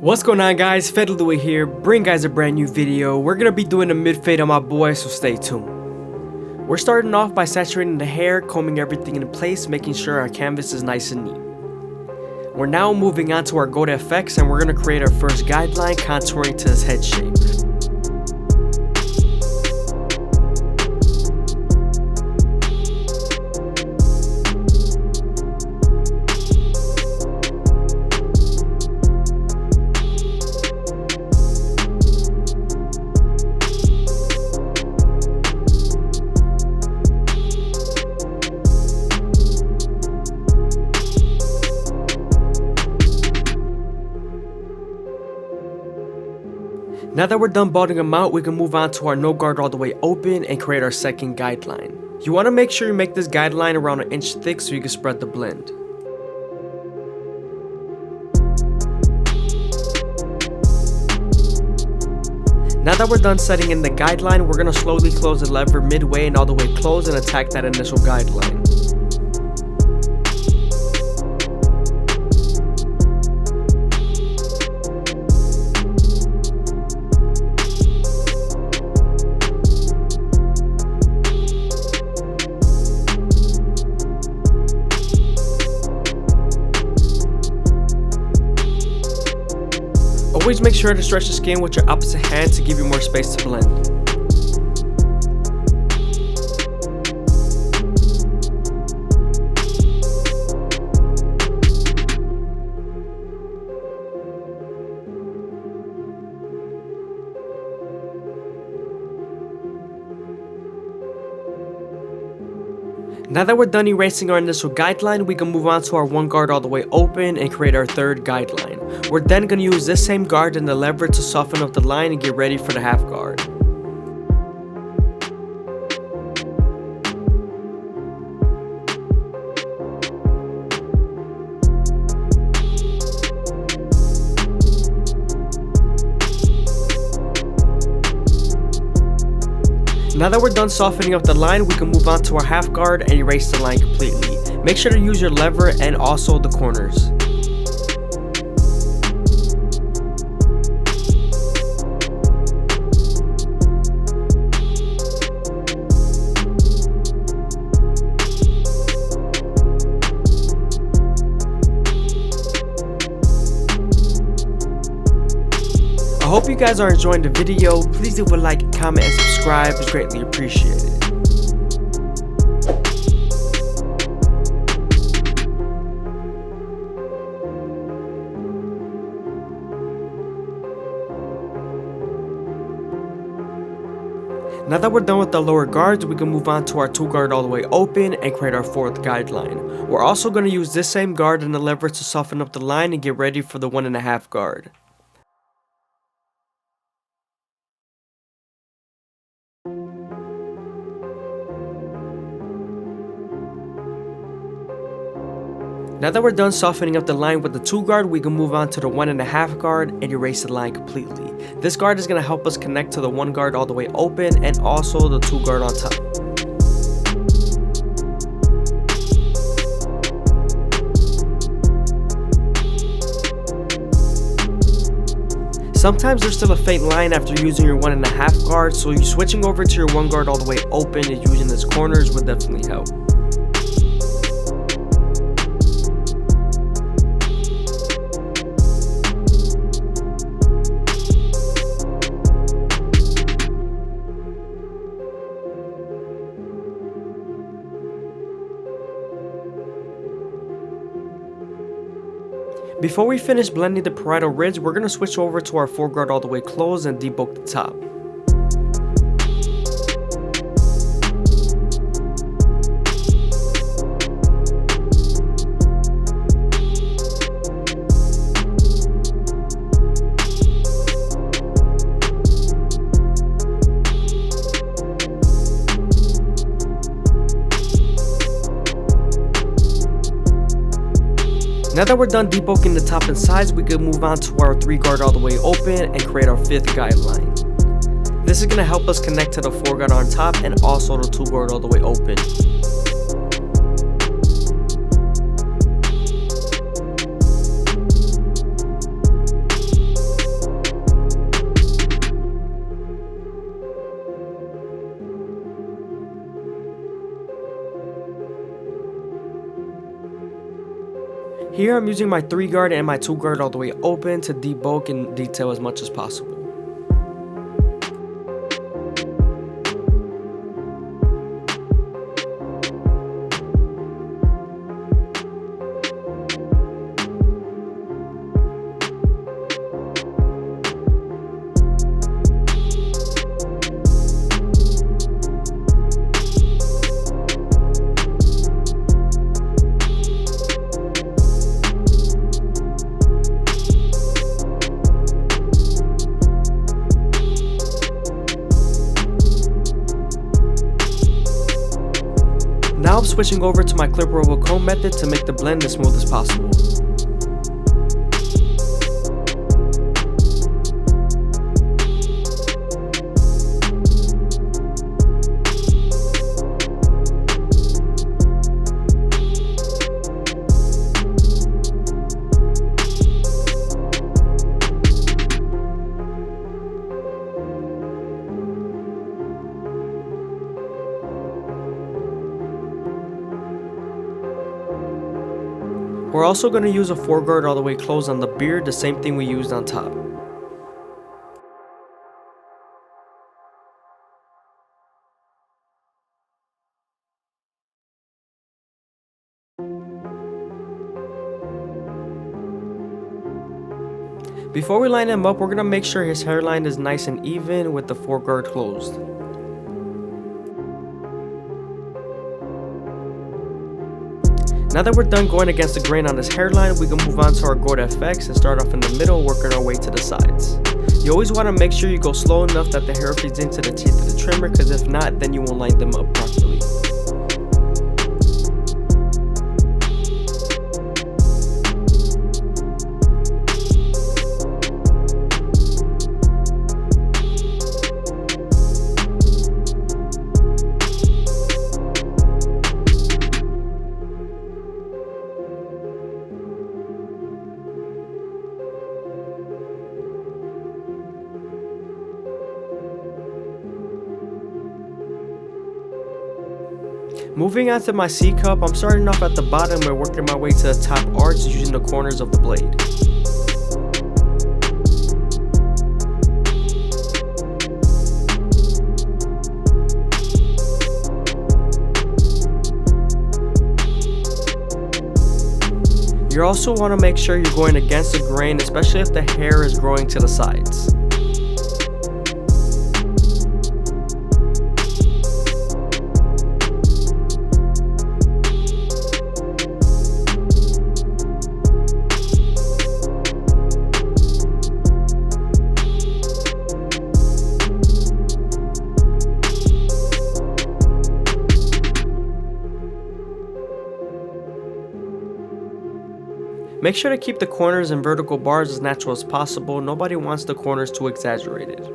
What's going on, guys? FadeitLuie here, bring guys a brand new video. We're gonna be doing a mid fade on my boy, so stay tuned. We're starting off by saturating the hair, combing everything into place, making sure our canvas is nice and neat. We're now moving on to our go to effects, and we're gonna create our first guideline, contouring to his head shape. Now that we're done balding him out, we can move on to our no guard all the way open and create our second guideline. You want to make sure you make this guideline around 1 inch thick so you can spread the blend. Now that we're done setting in the guideline, we're going to slowly close the lever midway and all the way close and attack that initial guideline. Always make sure to stretch the skin with your opposite hand to give you more space to blend. Now that we're done erasing our initial guideline, we can move on to our one guard all the way open and create our third guideline. We're then going to use this same guard and the lever to soften up the line and get ready for the half guard. Now that we're done softening up the line, we can move on to our half guard and erase the line completely. Make sure to use your lever and also the corners. I hope you guys are enjoying the video. Please leave a like, comment, and subscribe. It's greatly appreciated. Now that we're done with the lower guards, we can move on to our two guard all the way open and create our fourth guideline. We're also going to use this same guard and the lever to soften up the line and get ready for the 1.5 guard. Now that we're done softening up the line with the 2 guard, we can move on to the 1.5 guard and erase the line completely. This guard is going to help us connect to the 1 guard all the way open and also the 2 guard on top. Sometimes there's still a faint line after using your 1.5 guard, so you switching over to your 1 guard all the way open and using its corners would definitely help. Before we finish blending the parietal ridge, we're going to switch over to our 4 guard all the way closed and debulk the top. Now that we're done debulking the top and sides, we can move on to our 3 guard all the way open and create our 5th guideline. This is going to help us connect to the 4 guard on top and also the 2 guard all the way open. Here I'm using my 3 guard and my 2 guard all the way open to debulk and detail as much as possible. Now I'm switching over to my clip roll comb method to make the blend as smooth as possible. We're also going to use a 4 guard all the way closed on the beard, the same thing we used on top. Before we line him up, we're going to make sure his hairline is nice and even with the 4 guard closed. Now that we're done going against the grain on his hairline, we can move on to our gold FX and start off in the middle, working our way to the sides. You always want to make sure you go slow enough that the hair feeds into the teeth of the trimmer, because if not, then you won't line them up properly. Moving on to my C cup, I'm starting off at the bottom and working my way to the top arch using the corners of the blade. You also want to make sure you're going against the grain, especially if the hair is growing to the sides. Make sure to keep the corners and vertical bars as natural as possible. Nobody wants the corners too exaggerated.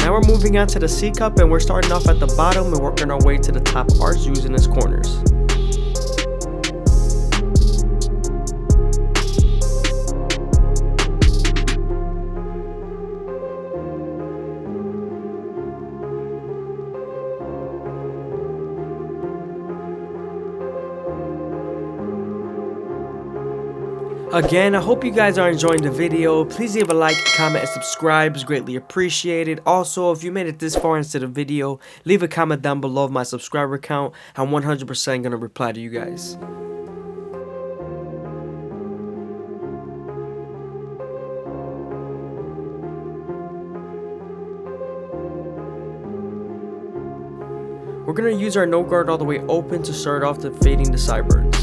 Now we're moving on to the C cup and we're starting off at the bottom and working our way to the top arch using its corners. Again, I hope you guys are enjoying the video. Please leave a like, comment, and subscribe. It's greatly appreciated. Also, if you made it this far into the video, leave a comment down below of my subscriber count. I'm 100% going to reply to you guys. going to use our no guard all the way open to start off the fading the sideburns.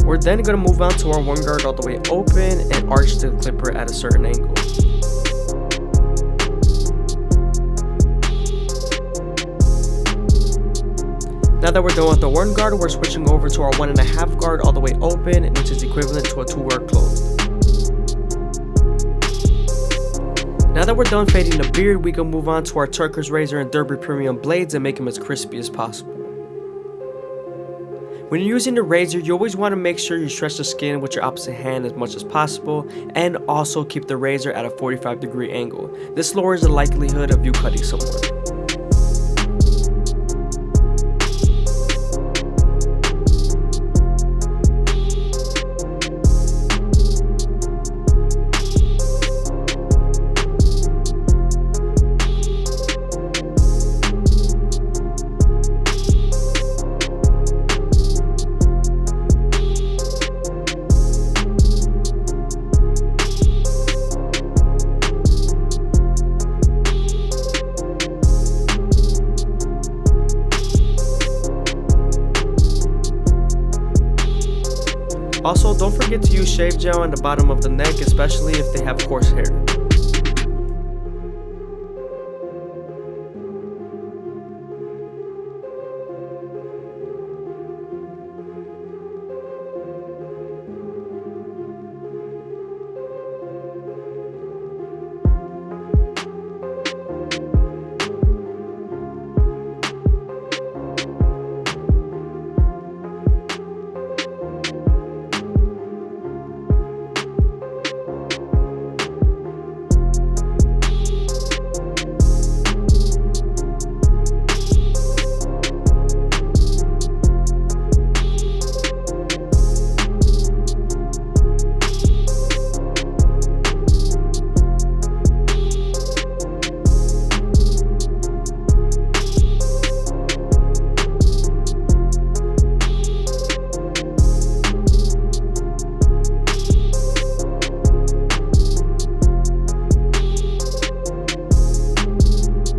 We're then going to move on to our one guard all the way open and arch the clipper at a certain angle. Now that we're done with the one guard, we're switching over to our 1.5 guard all the way open, which is equivalent to a 2 guard closed. Now that we're done fading the beard, we can move on to our Turkish razor and Derby premium blades and make them as crispy as possible. When you're using the razor, you always want to make sure you stretch the skin with your opposite hand as much as possible, and also keep the razor at a 45-degree angle. This lowers the likelihood of you cutting someone. Also, don't forget to use shave gel on the bottom of the neck, especially if they have coarse hair.